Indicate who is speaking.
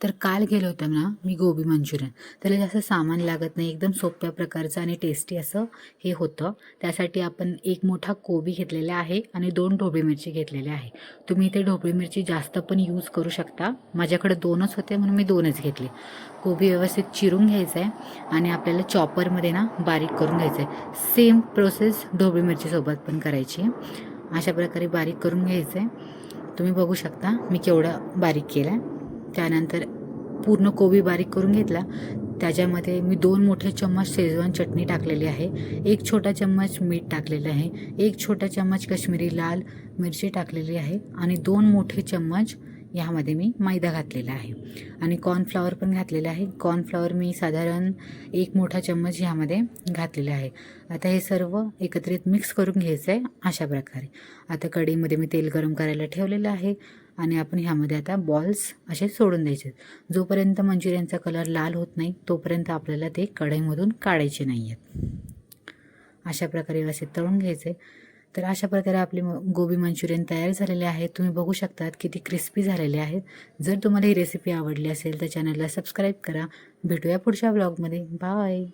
Speaker 1: तर काल गेलो होतं ना मी गोबी मंचुरियन. त्याला जास्त सामान लागत नाही, एकदम सोप्या प्रकारचं आणि टेस्टी असं हे होतं. त्यासाठी आपण एक मोठा कोबी घेतलेला आहे आणि 2 ढोबळी मिरची घेतलेल्या आहे. तुम्ही इथे ढोबळी मिरची जास्त पण यूज करू शकता. माझ्याकडे 2च होते म्हणून मी 2च घेतले. कोबी व्यवस्थित चिरून घ्यायचं आहे आणि आपल्याला चॉपरमध्ये ना बारीक करून घ्यायचं आहे. सेम प्रोसेस ढोबळी मिरचीसोबत पण करायची आहे. अशा प्रकारे बारीक करून घ्यायचं आहे. तुम्ही बघू शकता मी केवढा बारीक केला आहे. त्यानंतर पूर्ण कोबी बारीक करून घेतला. त्याच्यामध्ये मी 2 मोठे चम्मच शेजवान चटणी टाकलेली आहे, 1 छोटा चम्मच मीठ टाकलेलं आहे, 1 छोटा चम्मच काश्मीरी लाल मिरची टाकलेली आहे आणि 2 मोठे चम्मच ह्यामध्ये मी मैदा घातलेला आहे आणि कॉर्नफ्लॉवर पण घातलेलं आहे. कॉर्नफ्लॉवर मी साधारण 1 मोठा चम्मच ह्यामध्ये घातलेला आहे. आता हे सर्व एकत्रित मिक्स करून घ्यायचं आहे अशा प्रकारे. आता कढईमध्ये मी तेल गरम करायला ठेवलेलं आहे आणि आपण ह्यामध्ये आता बॉल्स असे सोडून द्यायचे. जोपर्यंत मंचुरियनचा कलर लाल होत नाही तोपर्यंत आपल्याला ते कढईमधून काढायचे नाही आहेत. अशा प्रकारे व्यवस्थित तळून घ्यायचे. तर अशा प्रकारे आपले गोबी मंचुरियन तयार झालेले आहे. तुम्ही बघू शकतात किती क्रिस्पी झालेले आहेत. जर तुम्हाला ही रेसिपी आवडली असेल तर चॅनलला सबस्क्राईब करा. भेटूया पुढच्या ब्लॉगमध्ये. बाय.